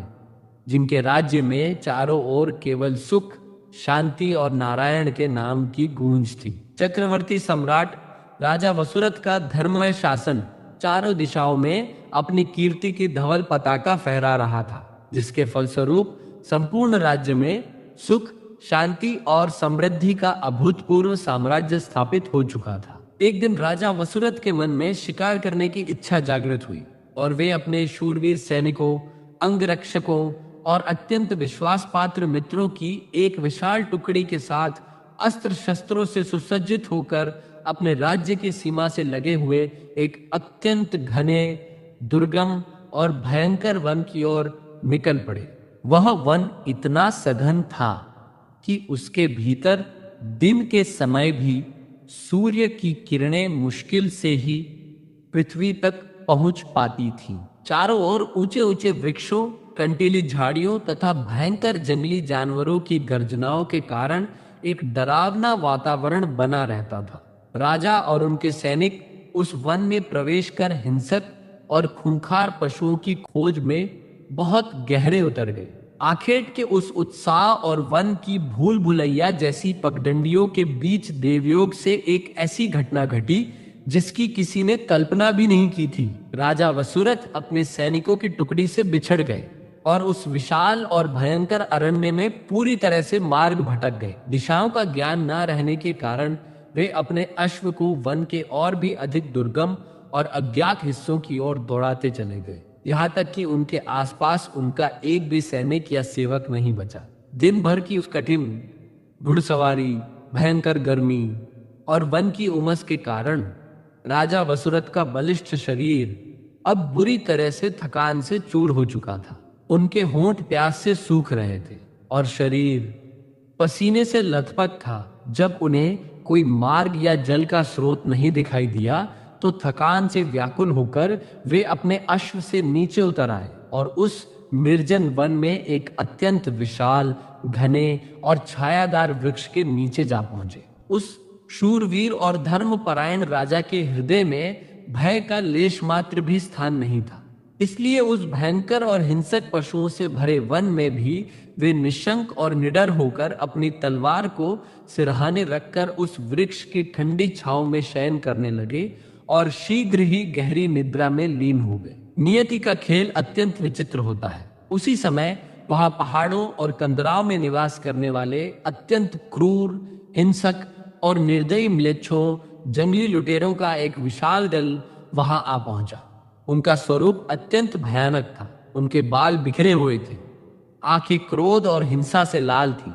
जिनके राज्य में चारों ओर केवल सुख, शांति और नारायण के नाम की गूंज थी। चक्रवर्ती सम्राट राजा वसुरथ का धर्ममय शासन चारों दिशाओं में अपनी कीर्ति की धवल पताका फहरा रहा था, जिसके फलस्वरूप संपूर्ण राज्य में सुख, शांति और समृद्धि का अभूतपूर्व साम्राज्य स्थापित हो चुका था। एक दिन राजा वसुरथ के मन में शिकार करने की इच्छा जागृत हुई, और वे अपने शूरवीर सैनिकों, अंगरक्षकों और अत्यंत विश्वास पात्र मित्रों की एक विशाल टुकड़ी के साथ अस्त्र शस्त्रों से सुसज्जित होकर अपने राज्य की सीमा से लगे हुए एक अत्यंत घने, दुर्गम और भयंकर वन की ओर निकल पड़े। वह वन इतना सघन था कि उसके भीतर दिन के समय भी सूर्य की किरणें मुश्किल से ही पृथ्वी तक पहुंच पाती थीं। चारों ओर ऊंचे ऊंचे वृक्षों, कंटीली झाड़ियों तथा भयंकर जंगली जानवरों की गर्जनाओं के कारण एक डरावना वातावरण बना रहता था। राजा और उनके सैनिक उस वन में प्रवेश कर हिंसक और खूंखार पशुओं की खोज में बहुत गहरे उतर गए। आखेट के उस उत्साह और वन की भूल भुलैया जैसी पगडंडियों के बीच देवयोग से एक ऐसी घटना घटी जिसकी किसी ने कल्पना भी नहीं की थी। राजा वसुरथ अपने सैनिकों की टुकड़ी से बिछड़ गए और उस विशाल और भयंकर अरण्य में पूरी तरह से मार्ग भटक गए। दिशाओं का ज्ञान न रहने के कारण वे अपने अश्व को वन के और भी अधिक दुर्गम और अज्ञात हिस्सों की ओर दौड़ाते चले गए, यहाँ तक कि उनके आसपास उनका एक भी सैनिक या सेवक नहीं बचा। दिन भर की उस कठिन घुड़सवारी, भयंकर गर्मी और वन की उमस के कारण राजा वसुरथ का बलिष्ठ शरीर अब बुरी तरह से थकान से चूर हो चुका था। उनके होंठ प्यास से सूख रहे थे और शरीर पसीने से लथपथ था। जब उन्हें कोई मार्ग या जल का स्रोत नहीं दिखाई दिया तो थकान से व्याकुल होकर वे अपने अश्व से नीचे उतर आए और उस निर्जन वन में एक अत्यंत विशाल, घने और छायादार वृक्ष के नीचे जा पहुंचे। उस शूरवीर और धर्मपरायण राजा के हृदय में भय का लेश मात्र भी स्थान नहीं था। इसलिए उस भयंकर और हिंसक पशुओं से भरे वन में भी वे निशंक और निडर होकर अपनी तलवार को सिरहाने रखकर उस वृक्ष की ठंडी छांव में शयन करने लगे और शीघ्र ही गहरी निद्रा में लीन हो गए। नियति का खेल अत्यंत विचित्र होता है। उसी समय वहां पहाड़ों और कंदराओं में निवास करने वाले अत्यंत क्रूर, हिंसक और निर्दयी म्लेच्छों, जंगली लुटेरों का एक विशाल दल वहां आ पहुंचा। उनका स्वरूप अत्यंत भयानक था। उनके बाल बिखरे हुए थे, आंखें क्रोध और हिंसा से लाल थी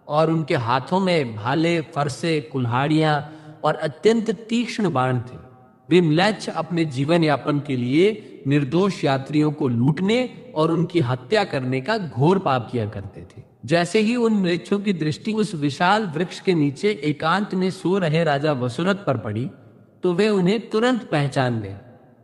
और उनके हाथों में भाले, फरसे, कुल्हाड़ियां और अत्यंत तीक्ष्ण बाण थे। वे म्लेच्छ अपने जीवन यापन के लिए निर्दोष यात्रियों को लूटने और उनकी हत्या करने का घोर पाप किया करते थे। जैसे ही उन म्लेच्छों की दृष्टि उस विशाल वृक्ष के नीचे एकांत में सो रहे राजा वसुरथ पर पड़ी, तो वे उन्हें तुरंत पहचान गए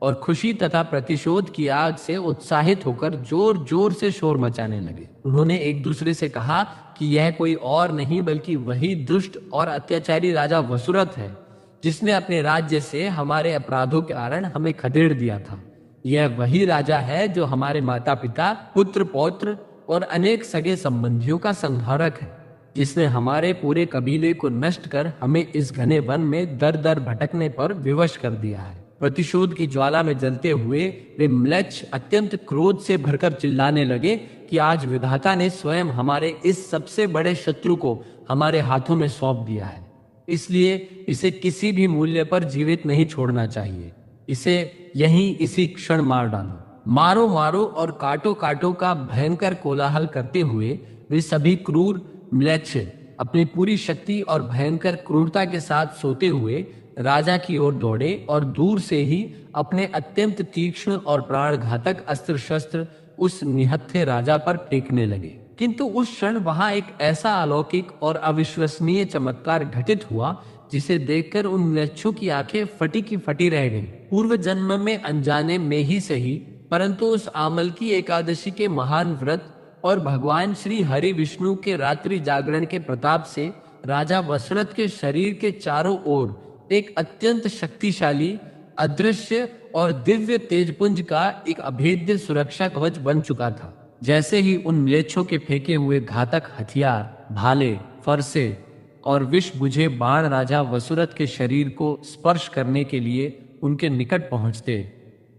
और खुशी तथा प्रतिशोध की आग से उत्साहित होकर जोर जोर से शोर मचाने लगे। उन्होंने एक दूसरे से कहा कि यह कोई और नहीं बल्कि वही दुष्ट और अत्याचारी राजा वसुरथ है, जिसने अपने राज्य से हमारे अपराधों के कारण हमें खदेड़ दिया था। यह वही राजा है जो हमारे माता पिता, पुत्र पौत्र और अनेक सगे संबंधियों का संहारक है, जिसने हमारे पूरे कबीले को नष्ट कर हमें इस घने वन में दर दर भटकने पर विवश कर दिया है। प्रतिशोध की ज्वाला में जलते हुए वे म्लेच्छ अत्यंत क्रोध से भरकर चिल्लाने लगे कि आज विधाता ने स्वयं हमारे इस सबसे बड़े शत्रु को हमारे हाथों में सौंप दिया है, इसलिए इसे किसी भी मूल्य पर जीवित नहीं छोड़ना चाहिए। इसे यहीं इसी क्षण मार डालो, मारो मारो और काटो काटो का भयंकर कोलाहल करते हुए वे सभी क्रूर म्लेच्छ अपनी पूरी शक्ति और भयंकर क्रूरता के साथ सोते हुए राजा की ओर दौड़े और दूर से ही अपने अत्यंत तीक्ष्ण और प्राणघातक अस्त्र शस्त्र उस निहत्थे राजा पर टेकने लगे। किंतु उस क्षण वहां एक ऐसा अलौकिक और अविश्वसनीय चमत्कार घटित हुआ जिसे देखकर उन म्लेच्छों की आंखें फटी की फटी रह गईं। पूर्व जन्म में अनजाने में ही सही, परंतु उस आमल की एकादशी के महान व्रत और भगवान श्री हरि विष्णु के रात्रि जागरण के प्रताप से राजा वसुरथ के शरीर के चारों ओर एक अत्यंत शक्तिशाली, अदृश्य और दिव्य तेजपुंज का एक अभेद्य सुरक्षा कवच बन चुका था। जैसे ही उन म्लेच्छों के फेंके हुए घातक हथियार, भाले, फरसे और विष बुझे बाण राजा वसुरथ के शरीर को स्पर्श करने के लिए उनके निकट पहुंचते,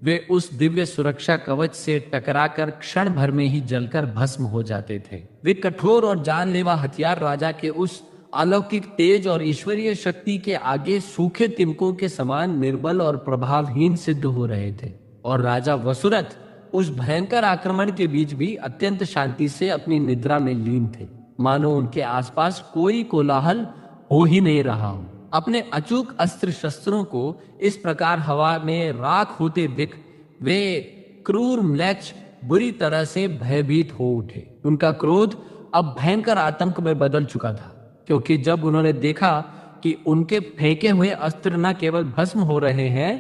वे उस दिव्य सुरक्षा कवच से टकराकर क्षण भर में ही जलकर भस्म हो जाते थे। वे कठोर और जानलेवा हथियार राजा के उस अलौकिक तेज और ईश्वरीय शक्ति के आगे सूखे तिनकों के समान निर्बल और प्रभावहीन सिद्ध हो रहे थे, और राजा वसुरथ उस भयंकर आक्रमण के बीच भी अत्यंत शांति से अपनी निद्रा में लीन थे, मानो उनके आसपास कोई कोलाहल हो ही नहीं रहा हो। अपने अचूक अस्त्र शस्त्रों को इस प्रकार हवा में राख होते देख वे क्रूर म्लेच्छ बुरी तरह से भयभीत हो उठे। उनका क्रोध अब भयंकर आतंक में बदल चुका था, क्योंकि जब उन्होंने देखा कि उनके फेंके हुए अस्त्र न केवल भस्म हो रहे हैं,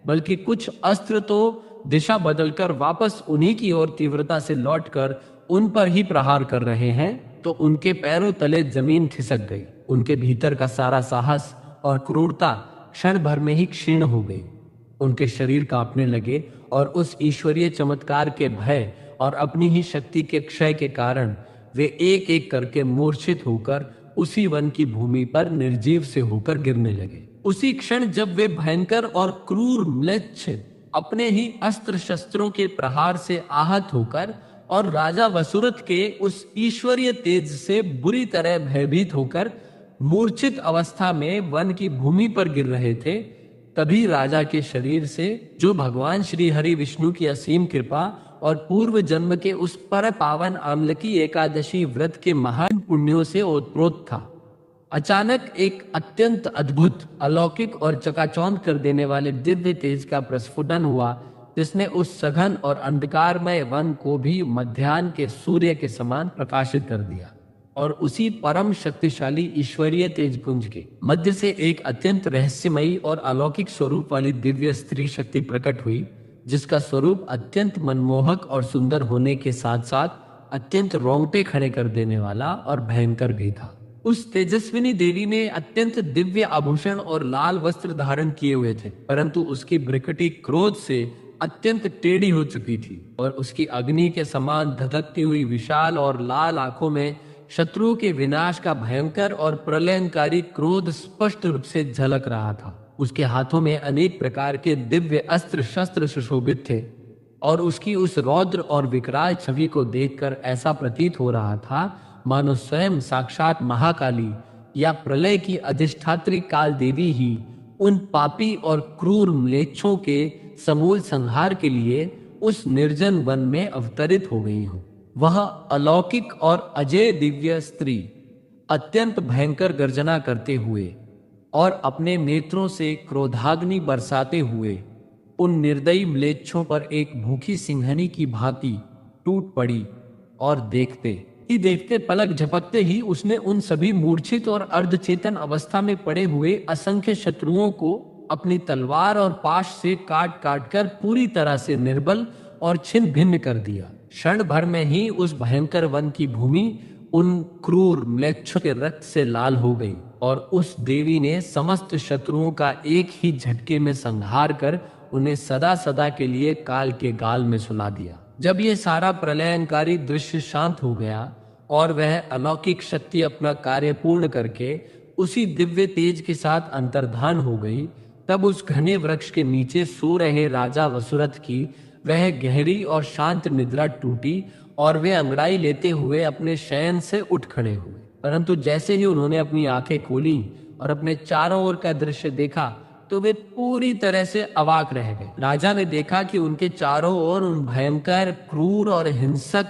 बल्कि कुछ अस्त्र तो दिशा बदलकर वापस उन्हीं की ओर तीव्रता से लौटकर उन पर ही प्रहार कर रहे हैं, तो उनके पैरों तले जमीन खिसक गई। उनके भीतर का सारा साहस और क्रूरता क्षण भर में ही क्षीण हो गई। उनके शरीर कांपने लगे और उस ईश्वरीय चमत्कार के भय और अपनी ही शक्ति के क्षय के कारण वे एक एक करके मूर्छित होकर उसी वन की भूमि पर निर्जीव से होकर गिरने लगे। उसी क्षण जब वे भयंकर और क्रूर म्लेच्छ अपने ही अस्त्र शस्त्रों के प्रहार से आहत होकर और राजा वसुरथ के उस ईश्वरीय तेज से बुरी तरह भयभीत होकर मूर्छित अवस्था में वन की भूमि पर गिर रहे थे, तभी राजा के शरीर से, जो भगवान श्री हरि विष्णु की असीम कृपा और पूर्व जन्म के उस पर पावन आमलकी एकादशी व्रत के महान पुण्यों से ओतप्रोत था, अचानक एक अत्यंत अद्भुत, अलौकिक और चकाचौंध कर देने वाले दिव्य तेज का प्रस्फुटन हुआ, जिसने उस सघन और अंधकारमय वन को भी मध्याह्न के सूर्य के समान प्रकाशित कर दिया। और उसी परम शक्तिशाली ईश्वरीय तेजपुंज के मध्य से एक अत्यंत रहस्यमयी और अलौकिक स्वरूप वाली दिव्य स्त्री शक्ति प्रकट हुई, जिसका स्वरूप अत्यंत मनमोहक और सुंदर होने के साथ साथ अत्यंत रोंगटे खड़े कर देने वाला और भयंकर भी था। उस तेजस्विनी देवी ने अत्यंत दिव्य आभूषण और लाल वस्त्र धारण किए हुए थे, परंतु उसकी भ्रिकटी क्रोध से अत्यंत टेढ़ी हो चुकी थी और उसकी अग्नि के समान धधकती हुई विशाल और लाल आंखों में शत्रुओं के विनाश का भयंकर और प्रलयनकारी क्रोध स्पष्ट रूप से झलक रहा था। उसके हाथों में अनेक प्रकार के दिव्य अस्त्र शस्त्र सुशोभित थे और उसकी उस रौद्र और विकराल छवि को देखकर ऐसा प्रतीत हो रहा था मानो स्वयं साक्षात महाकाली या प्रलय की अधिष्ठात्री काल देवी ही उन पापी और क्रूर म्लेच्छों के समूल संहार के लिए उस निर्जन वन में अवतरित हो गई हो। वह अलौकिक और अजय दिव्य स्त्री अत्यंत भयंकर गर्जना करते हुए और अपने नेत्रों से क्रोधाग्नि बरसाते हुए उन निर्दयी म्लेच्छों पर एक भूखी सिंहनी की भांति टूट पड़ी। और देखते ही देखते पलक झपकते ही उसने उन सभी मूर्छित और अर्धचेतन अवस्था में पड़े हुए असंख्य शत्रुओं को अपनी तलवार और पाश से काट काट कर पूरी तरह से निर्बल और छिन्न भिन्न कर दिया। क्षण भर में ही उस भयंकर वन की भूमि उन क्रूर म्लेच्छों के रक्त से लाल हो गई और उस देवी ने समस्त शत्रुओं का एक ही झटके में संहार कर उन्हें सदा सदा के लिए काल के गाल में सुला दिया। जब ये सारा प्रलयंकारी दृश्य शांत हो गया और वह अलौकिक शक्ति अपना कार्य पूर्ण करके उसी दिव्य तेज के साथ अंतर्धान हो गई, तब उस घने वृक्ष के नीचे सो रहे राजा वसुरथ की वह गहरी और शांत निद्रा टूटी और वे अंगड़ाई लेते हुए अपने शयन से उठ खड़े हुए। परंतु जैसे ही उन्होंने अपनी आंखें खोली और अपने चारों ओर का दृश्य देखा तो वे पूरी तरह से अवाक रह गए। राजा ने देखा कि उनके चारों ओर उन भयंकर, क्रूर और हिंसक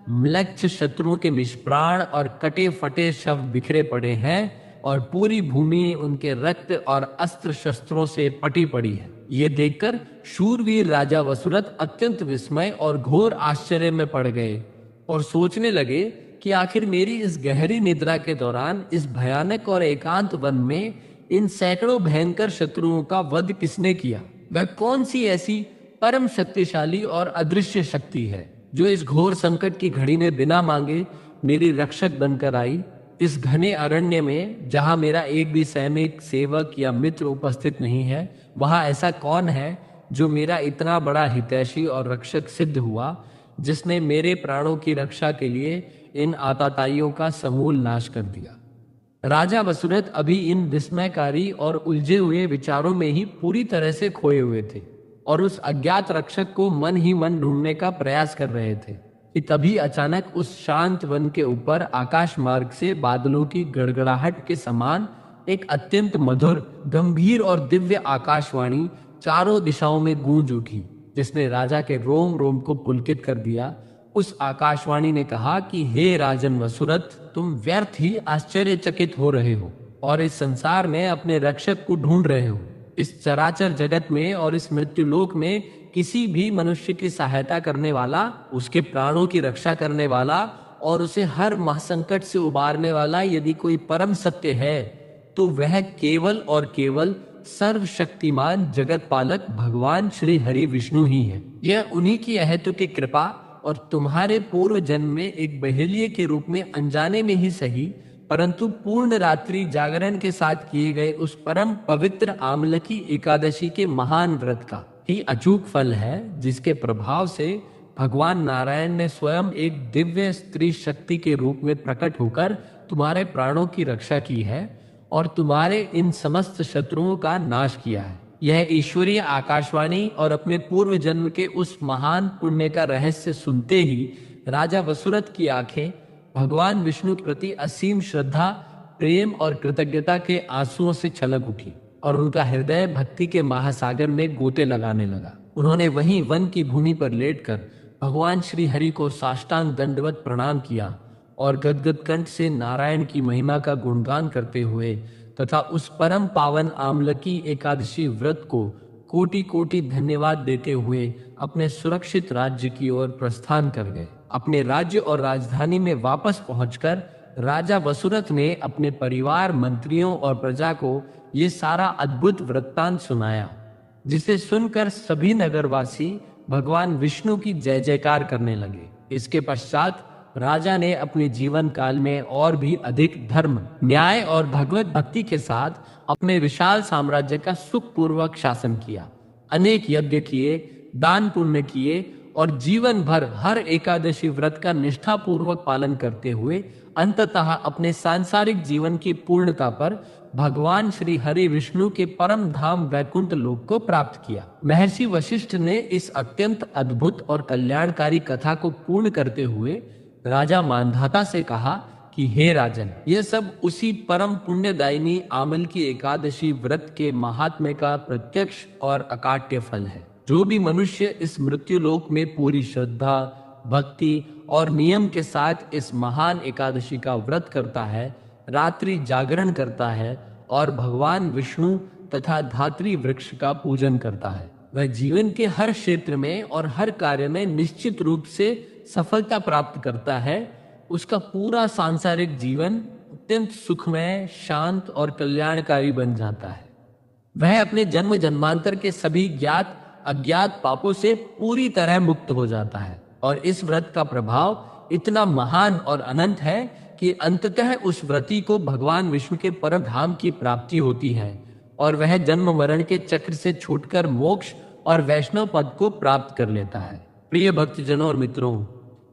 म्लेच्छ शत्रुओं के निष्प्राण और कटे फटे शव बिखरे पड़े हैं और पूरी भूमि उनके रक्त और अस्त्र शस्त्रों से पटी पड़ी है। ये देखकर शूरवीर राजा वसुरथ अत्यंत विस्मय और घोर आश्चर्य में पड़ गए और सोचने लगे कि आखिर मेरी इस गहरी निद्रा के दौरान इस भयानक और एकांत वन में इन सैकड़ों भयंकर शत्रुओं का वध किसने किया? वह कौन सी ऐसी परम शक्तिशाली और अदृश्य शक्ति है जो इस घोर संकट की घड़ी में बिना मांगे मेरी रक्षक बनकर आई? इस घने अरण्य में जहां मेरा एक भी सैनिक, सेवक या मित्र उपस्थित नहीं है, वहां ऐसा कौन है जो मेरा इतना बड़ा हितैषी और रक्षक सिद्ध हुआ, जिसने मेरे प्राणों की रक्षा के लिए इन आताताइयों का समूल नाश कर दिया? राजा वसुरथ अभी इन विस्मयकारी और उलझे हुए विचारों में ही पूरी तरह से खोए हुए थे और उस अज्ञात रक्षक को मन ही मन ढूंढने का प्रयास कर रहे थे कि तभी अचानक उस शांत वन के ऊपर आकाश मार्ग से बादलों की गड़गड़ाहट के समान एक अत्यंत मधुर, गंभीर और दिव्य आकाशवाणी चारों दिशाओं में गूंज उठी, जिसने राजा के रोम रोम को पुलकित कर दिया। उस आकाशवाणी ने कहा कि हे राजन वसुरथ, तुम व्यर्थ ही आश्चर्यचकित हो रहे हो और इस संसार में अपने रक्षक को ढूंढ रहे हो। इस चराचर जगत में और इस मृत्युलोक में किसी भी मनुष्य की सहायता करने वाला, उसके प्राणों की रक्षा करने वाला और उसे हर महासंकट से उबारने वाला यदि कोई परम सत्य है तो वह केवल और केवल सर्वशक्तिमान जगत पालक भगवान श्री हरि विष्णु ही है। यह उन्हीं की अहेतुकी कृपा और तुम्हारे पूर्व जन्म में एक बहेलिये के रूप में अनजाने में ही सही, परंतु पूर्ण रात्रि जागरण के साथ किए गए उस परम पवित्र आमलकी एकादशी के महान व्रत का ही अचूक फल है, जिसके प्रभाव से भगवान नारायण ने स्वयं एक दिव्य स्त्री शक्ति के रूप में प्रकट होकर तुम्हारे प्राणों की रक्षा की है और तुम्हारे इन समस्त शत्रुओं का नाश किया है। यह ईश्वरीय आकाशवाणी और अपने पूर्व जन्म के उस महान पुण्य का रहस्य सुनते ही राजा वसुरथ की आंखें भगवान विष्णु के प्रति असीम श्रद्धा, प्रेम और कृतज्ञता के आंसुओं से छलक उठी और उनका हृदय भक्ति के महासागर में गोते लगाने लगा। उन्होंने वहीं वन की भूमि पर लेटकर भगवान श्री हरि को साष्टांग दंडवत प्रणाम किया और गदगद कंठ से नारायण की महिमा का गुणगान करते हुए तथा उस परम पावन आमलकी एकादशी व्रत को कोटि कोटि धन्यवाद देते हुए अपने सुरक्षित राज्य की ओर प्रस्थान कर गए। अपने राज्य और राजधानी में वापस पहुंचकर राजा वसुरथ ने अपने परिवार, मंत्रियों और प्रजा को ये सारा अद्भुत वृत्तांत सुनाया, जिसे सुनकर सभी नगरवासी भगवान विष्णु की जय जयकार करने लगे। इसके पश्चात राजा ने अपने जीवन काल में और भी अधिक धर्म, न्याय और भगवत भक्ति के साथ अपने विशाल साम्राज्य का सुखपूर्वक शासन किया। अनेक यज्ञ किए, दान पुण्य किए और जीवन भर हर एकादशी व्रत का निष्ठापूर्वक पालन करते हुए अंततः अपने सांसारिक जीवन की पूर्णता पर भगवान श्री हरि विष्णु के परम धाम वैकुंठ लोक को प्राप्त किया। महर्षि वशिष्ठ ने इस अत्यंत अद्भुत और कल्याणकारी कथा को पूर्ण करते हुए राजा मानधाता से कहा कि हे राजन, यह सब उसी परम पुण्यदायिनी आमल की एकादशी व्रत के महात्म्य का प्रत्यक्ष और अकाट्य फल है। जो भी मनुष्य इस मृत्युलोक में पूरी श्रद्धा, भक्ति और नियम के साथ इस महान एकादशी का व्रत करता है, रात्रि जागरण करता है और भगवान विष्णु तथा धात्री वृक्ष का पूजन करता है। वह जीवन के हर क्षेत्र में और हर कार्य में निश्चित रूप से सफलता प्राप्त करता है। उसका पूरा सांसारिक जीवन अत्यंत सुखमय, शांत और कल्याणकारी बन जाता है। वह अपने जन्म जन्मांतर के सभी ज्ञात अज्ञात पापों से पूरी तरह मुक्त हो जाता है। और इस व्रत का प्रभाव इतना महान और अनंत है कि अंततः उस व्रती को भगवान विष्णु के परम धाम की प्राप्ति होती है और वह जन्म मरण के चक्र से छूटकर मोक्ष और वैष्णव पद को प्राप्त कर लेता है। प्रिय भक्तजनों और मित्रों,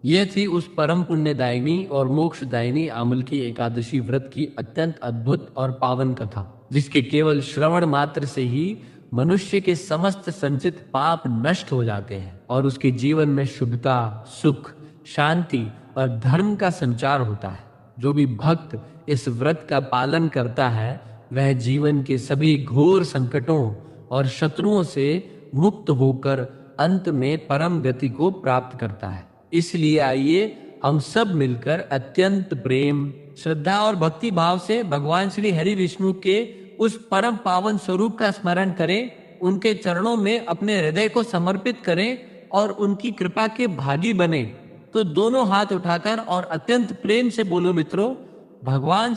यह थी उस परम पुण्यदायिनी और मोक्षदायिनी आमल की एकादशी व्रत की अत्यंत अद्भुत और पावन कथा, जिसके केवल श्रवण मात्र से ही मनुष्य के समस्त संचित पाप नष्ट हो जाते हैं और उसके जीवन में शुद्धता, सुख, शांति और धर्म का संचार होता है। जो भी भक्त इस व्रत का पालन करता है वह जीवन के सभी घोर संकटों और शत्रुओं से मुक्त होकर अंत में परम गति को प्राप्त करता है। इसलिए आइए हम सब मिलकर अत्यंत प्रेम, श्रद्धा और भक्ति भाव से भगवान श्री हरि विष्णु के उस परम पावन स्वरूप का स्मरण करें, उनके चरणों में अपने हृदय को समर्पित करें और उनकी कृपा के भागी बने। तो दोनों हाथ उठाकर और अत्यंत प्रेम से बोलो मित्रों, भगवान